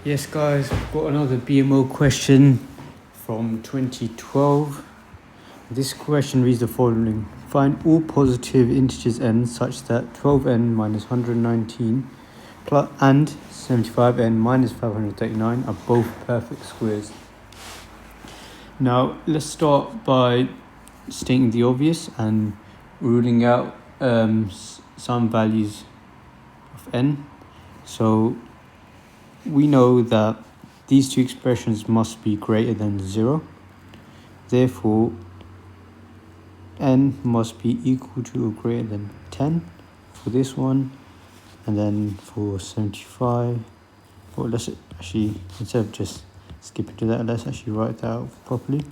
Yes, guys, we've got another BMO question from 2012. This question reads the following. Find all positive integers n such that 12n minus 119 and 75n minus 539 are both perfect squares. Now, let's start by stating the obvious and ruling out some values of n. So we know that these two expressions must be greater than 0. Therefore, n must be equal to or greater than 10 for this one. And then for 75, well, let's actually, instead of just skipping to that, let's actually write that out properly.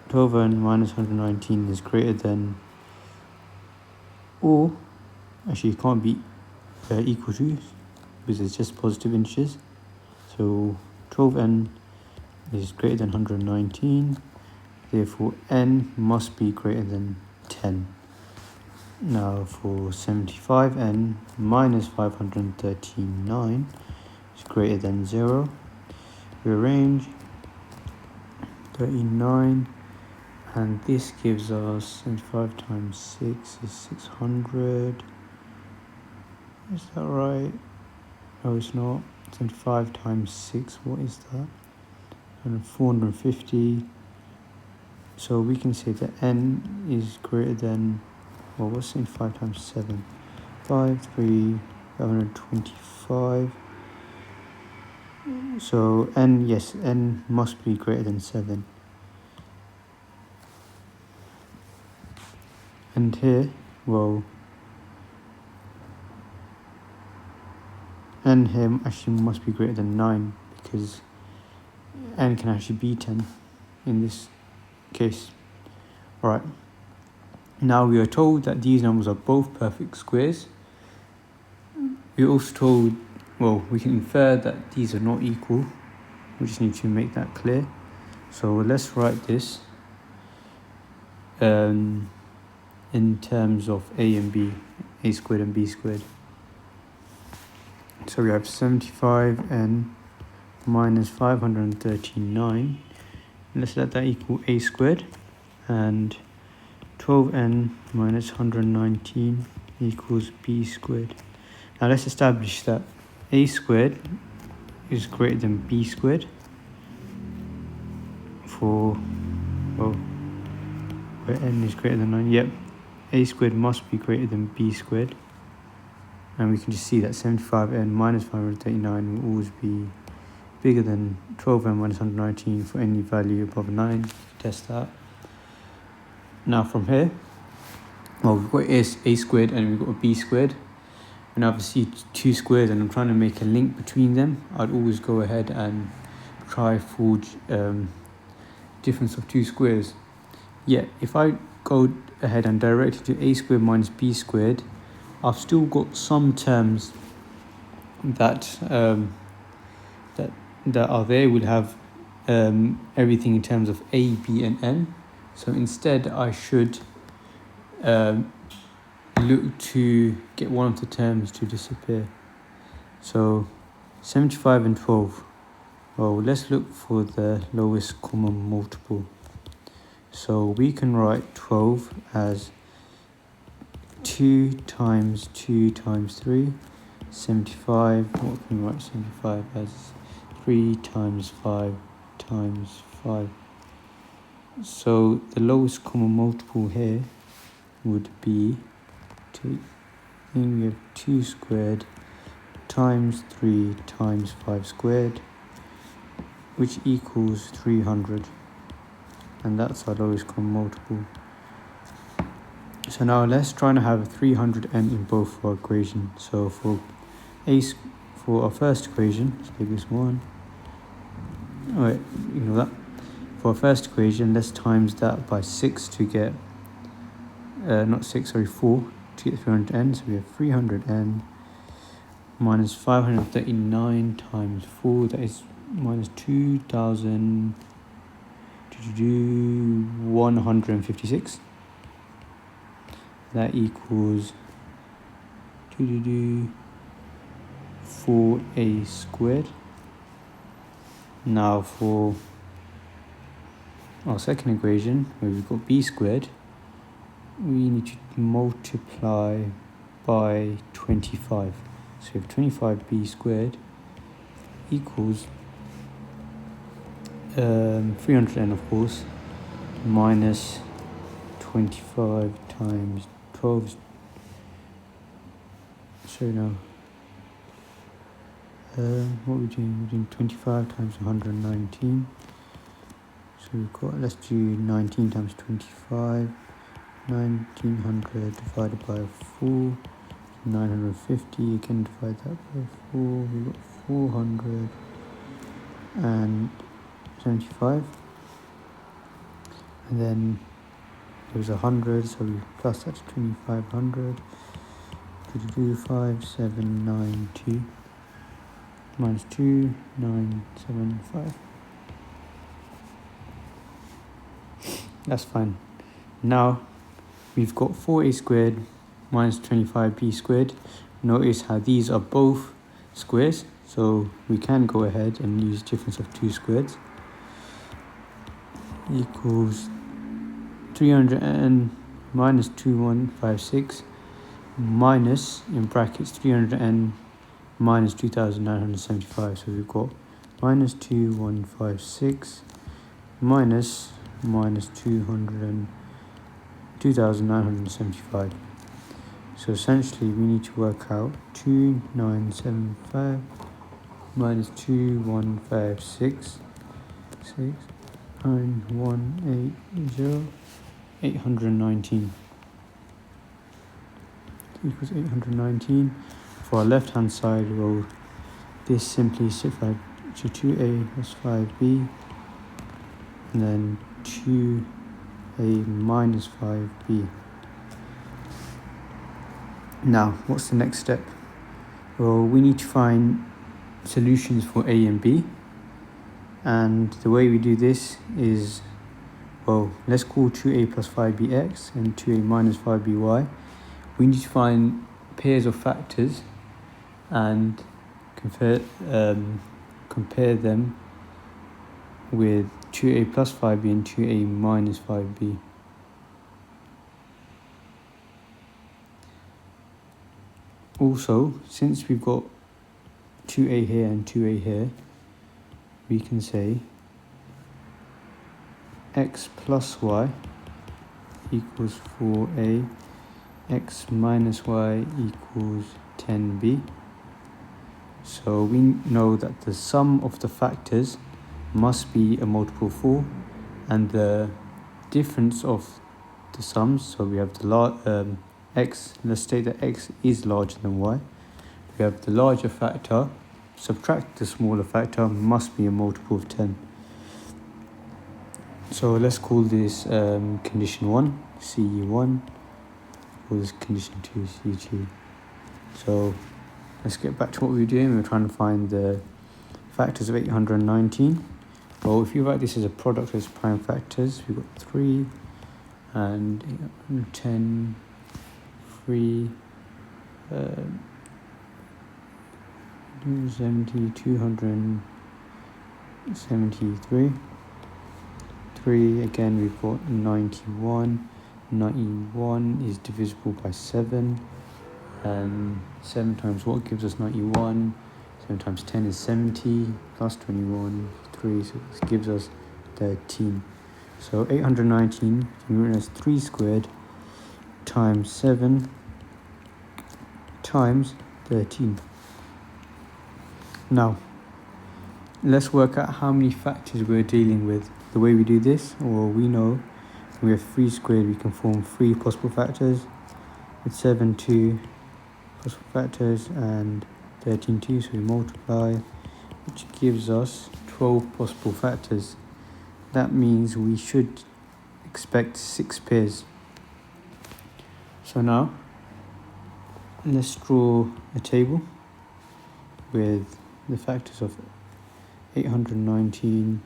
12n minus 119 is greater than, or actually it can't be equal to, because it's just positive integers. So 12n is greater than 119, therefore n must be greater than 10. Now for 75n minus 539 is greater than 0. Rearrange 39, and this gives us 75 times 6 is 600. Is that right? No, it's not. 75 times 6, what is that? And 450. So we can say that n is greater than, well, what's 75 times 7? 525. So n, yes, n must be greater than 7. And here, well, n here actually must be greater than 9, because n can actually be 10 in this case. Alright, now we are told that these numbers are both perfect squares. We are also told, well, we can infer that these are not equal. We just need to make that clear. So let's write this in terms of a and b, a squared and b squared. So we have 75n minus 539. Let's let that equal a squared. And 12n minus 119 equals b squared. Now let's establish that a squared is greater than b squared for, well, where n is greater than 9. Yep, a squared must be greater than b squared. And we can just see that 75n minus 539 will always be bigger than 12n minus 119 for any value above 9. Test that. Now from here, well, we've got a squared and we've got a b squared. And obviously two squares, and I'm trying to make a link between them. I'd always go ahead and try forge difference of two squares. Yet if I go ahead and direct it to a squared minus b squared, I've still got some terms that that are there. We'll have everything in terms of a, b, and n. So instead, I should look to get one of the terms to disappear. So 75 and 12. Well, let's look for the lowest common multiple. So we can write 12 as 2 times 2 times 3. 75, what can we write 75 as? 3 times 5 times 5. So the lowest common multiple here would be, we have 2 squared times 3 times 5 squared, which equals 300. And that's our lowest common multiple. So now let's try to have 300n in both of our equations. So for our first equation, let's take this one. Alright, ignore that. For our first equation, let's times that by 6 to get, 4 to get 300n. So we have 300n minus 539 times 4, that is minus 2,156. That equals 4a squared. Now for our second equation, where we've got b squared, we need to multiply by 25. So we have 25b squared equals 300n, of course, minus 25 times 12. So now, what are we doing? We're doing 25 times 119. So we've got, let's do 19 times 25. 1900 divided by 4. 950. Again, divide that by 4. We've got 475. And then there was 100, so we plus that to 2500. 5792 minus 2975. That's fine. Now we've got 4a squared minus 25b squared. Notice how these are both squares, so we can go ahead and use difference of two squares. Equals 300n minus 2156 minus, in brackets, 300n minus 2975. So we've got minus 2156 minus 2975. So essentially we need to work out 2975 minus 2156, 69180, 819 equals 819. For our left hand side, well, this simply simplified to 2a plus 5b, and then 2a minus 5b. Now, what's the next step? Well, we need to find solutions for a and b, and the way we do this is, well, let's call 2a plus 5b x and 2a minus 5b y. We need to find pairs of factors and compare them with 2a plus 5b and 2a minus 5b. Also, since we've got 2a here and 2a here, we can say x plus y equals 4a, x minus y equals 10b. So we know that the sum of the factors must be a multiple of 4, and the difference of the sums, so we have the x, let's state that x is larger than y. We have the larger factor, subtract the smaller factor, must be a multiple of 10. So let's call this condition 1, CE1, call this condition 2, CE2. So let's get back to what we were doing. We're trying to find the factors of 819. Well, if you write this as a product as prime factors, we've got 3 and 810, 3, 70, 273. 3, again, we've got 91. 91 is divisible by 7. And 7 times what gives us 91? 7 times 10 is 70, plus 21, 3, so this gives us 13. So 819 can be written as 3 squared times 7 times 13. Now, let's work out how many factors we're dealing with. The way we do this, or we know we have 3 squared, we can form 3 possible factors. With 7, 2 possible factors, and 13, 2, so we multiply, which gives us 12 possible factors. That means we should expect 6 pairs. So now, let's draw a table with the factors of 819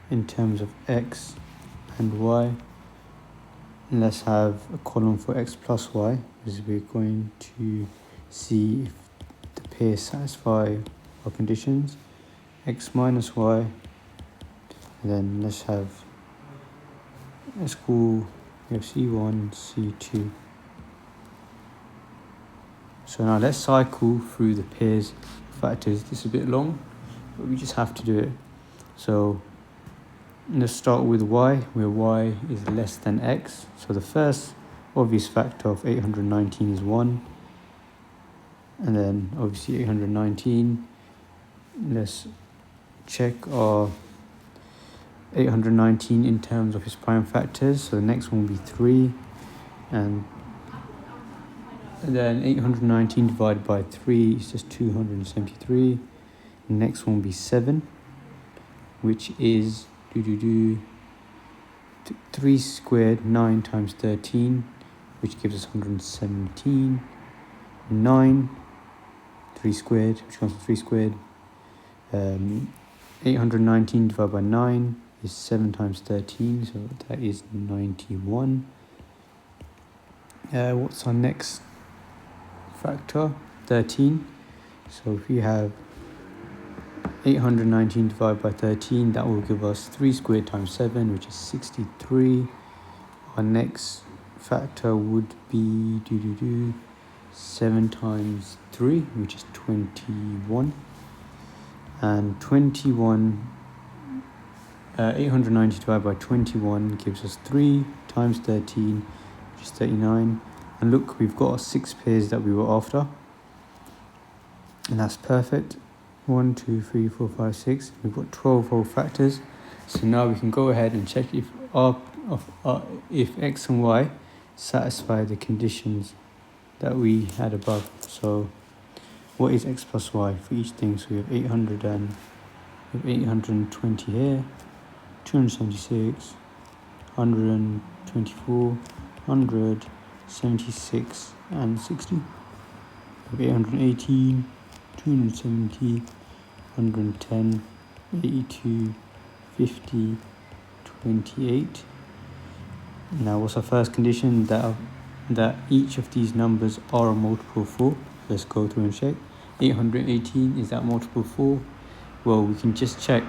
in terms of x and y. And let's have a column for x plus y, because we're going to see if the pairs satisfy our conditions. x minus y, and then let's call, we have c1, c2. So now let's cycle through the pairs factors. This is a bit long, but we just have to do it. So let's start with y, where y is less than x. So the first obvious factor of 819 is 1. And then obviously 819. Let's check our 819 in terms of its prime factors. So the next one will be 3. And then 819 divided by 3 is just 273. The next one will be 7, which is 3 squared, 9 times 13, which gives us 117. 9, 3 squared, which comes to 3 squared. 819 divided by 9 is 7 times 13, so that is 91. What's our next factor? 13. So if we have 819 divided by 13, that will give us 3 squared times 7, which is 63. Our next factor would be 7 times 3, which is 21. And 21, 890 divided by 21 gives us 3 times 13, which is 39. And look, we've got our 6 pairs that we were after. And that's perfect. 1, 2, 3, 4, 5, 6. We've got 12 whole factors. So now we can go ahead and check if if x and y satisfy the conditions that we had above. So what is x plus y for each thing? So we have 820 here, 276, 124, 100, 76, and 60. We have 818, 270, 110, 82, 50, 28. Now what's our first condition? That each of these numbers are a multiple of 4. Let's go through and check. 818, is that multiple of 4? Well, we can just check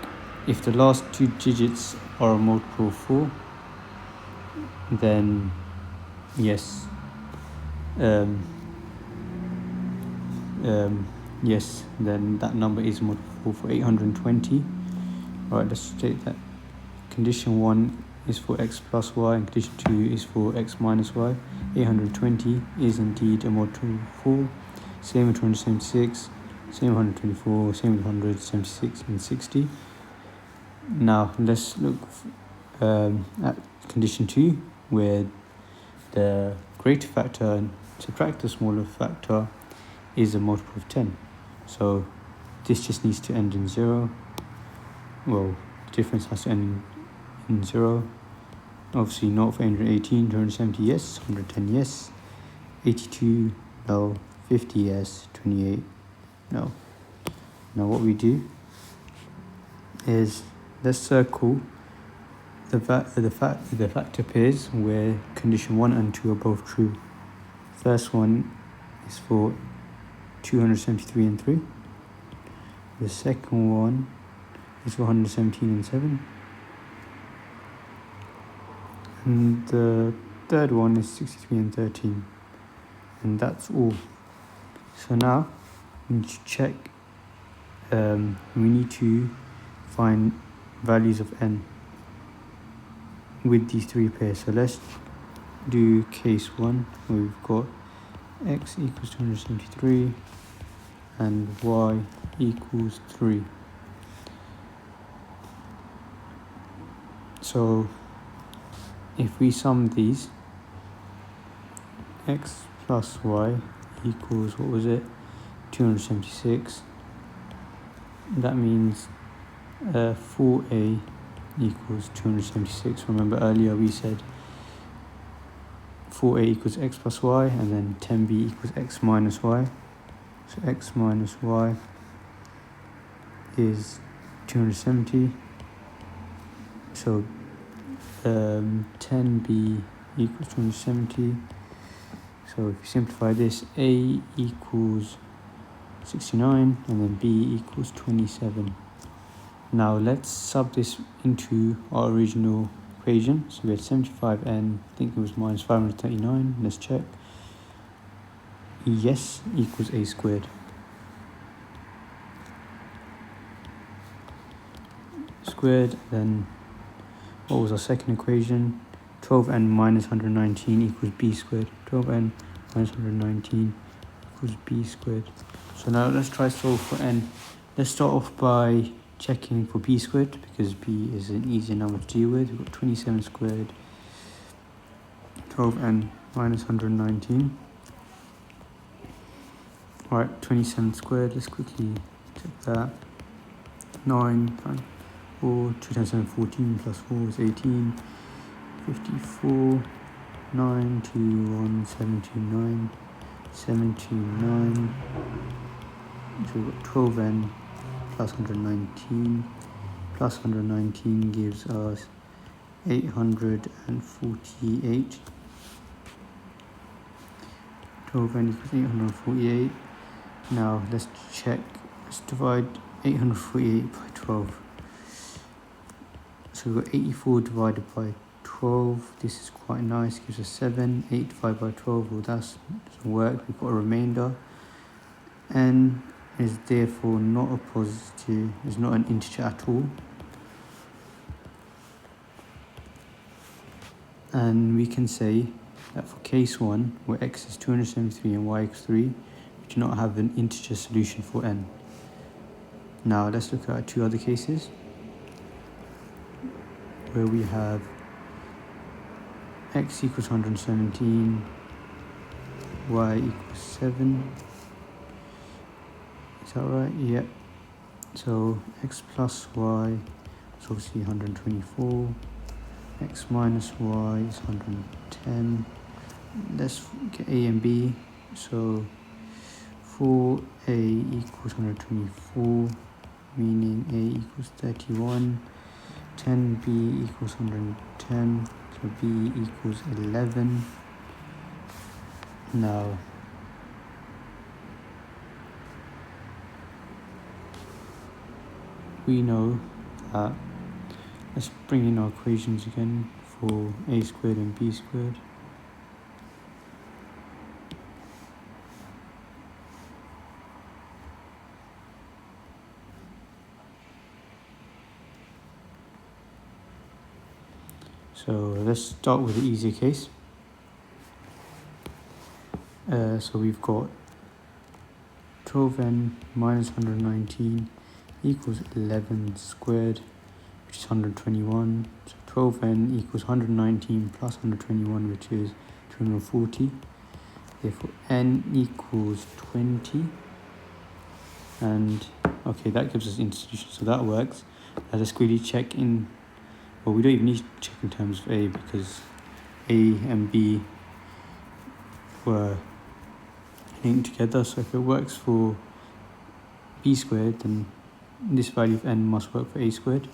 if the last 2 digits are a multiple of 4, then yes. Yes, then that number is multiple for 820. Alright, let's take that. Condition 1 is for x plus y, and condition 2 is for x minus y. 820 is indeed a multiple of 4. Same with 276, same with 124, same with 100, 76, and 60. Now let's look at condition 2, where the greater factor subtract the smaller factor is a multiple of 10. So this just needs to end in 0. Well, the difference has to end in 0. Obviously not for 818, 270 yes, 110 yes, 82 no, 50 yes, 28 no. Now what we do is let's circle the factor pairs where condition 1 and 2 are both true. First one is for 273 and 3. The second one is for 117 and 7. And the third one is 63 and 13. And that's all. So now we need to check, we need to find values of n with these 3 pairs. So let's do case 1, where we've got x equals 273 and y equals 3. So if we sum these, x plus y equals, what was it, 276. That means 4a equals 276. Remember earlier we said 4a equals x plus y, and then 10b equals x minus y. So x minus y is 270. So 10b equals 270. So if you simplify this, a equals 69, and then b equals 27. Now let's sub this into our original equation. So we had 75n, I think it was minus 539, let's check. Yes, equals a squared. Squared, then what was our second equation? 12n minus 119 equals b squared. 12n minus 119 equals b squared. So now let's try solve for n. Let's start off by checking for b squared, because b is an easier number to deal with. We've got 27 squared, 12n minus 119. Alright, 27 squared, let's quickly check that. 9 times 4, 2 times 7, 14, plus 4 is 18. 54, 9, 2, 1, 79, 79. So we've got 12n plus 119. Plus 119 gives us 848. 12n equals 848. Now let's check. Let's divide 848 by 12. So we've got 84 divided by 12. This is quite nice, gives us 7. 8 divided by 12, well, that doesn't work. We've got a remainder. N is therefore not a positive, is not an integer at all. And we can say that for case 1, where x is 273 and y equals 3, we do not have an integer solution for n. Now let's look at our two other cases, where we have x equals 117, y equals 7. Is that right? Yep. So x plus y is obviously 124. X minus y is 110. Let's get a and b. So 4a equals 124, meaning a equals 31. 10b equals 110, so b equals 11. Now we know that, let's bring in our equations again for a squared and b squared. So let's start with the easier case. So we've got 12n minus 119 equals 11 squared, which is 121. So 12n equals 119 plus 121, which is 240. Therefore n equals 20. And okay, that gives us institution, so that works. Let's quickly check in. Well, we don't even need to check in terms of a, because a and b were linked together. So if it works for b squared, then this value of n must work for a squared.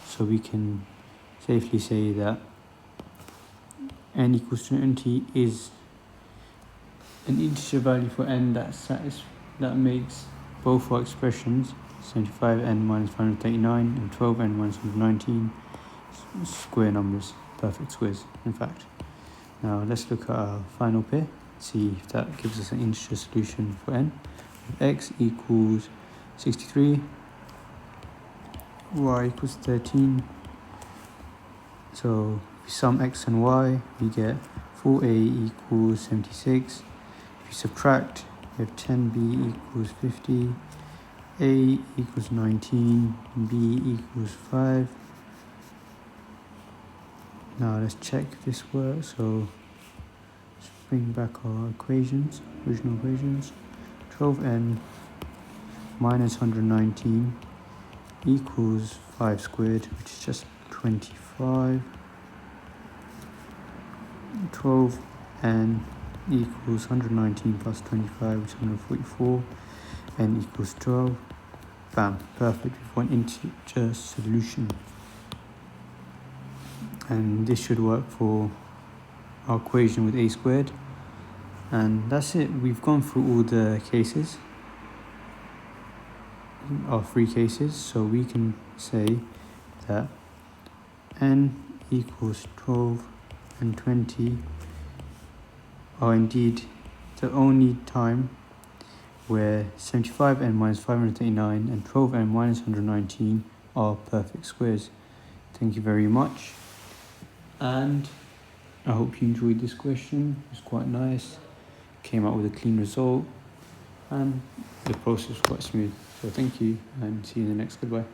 So we can safely say that n equals 20 is an integer value for n that makes both our expressions, 75n minus 539 and 12n minus 119, square numbers, perfect squares in fact. Now let's look at our final pair, see if that gives us an integer solution for n. X equals 63, y equals 13. So if we sum x and y, we get 4a equals 76. If we subtract, we have 10b equals 50, a equals 19, b equals 5. Now let's check if this works. So let's bring back our equations, original equations. 12n minus 119 equals 5 squared, which is just 25. 12n equals 119 plus 25, which is 144. N equals 12. Bam, perfect. We've got an integer solution. And this should work for our equation with a squared. And that's it. We've gone through all the cases. are three cases, so we can say that n equals 12 and 20 are indeed the only time where 75n minus 539 and 12n minus 119 are perfect squares. Thank you very much, and I hope you enjoyed this question. It was quite nice, came out with a clean result, and the process was quite smooth. So thank you, and see you in the next. Goodbye.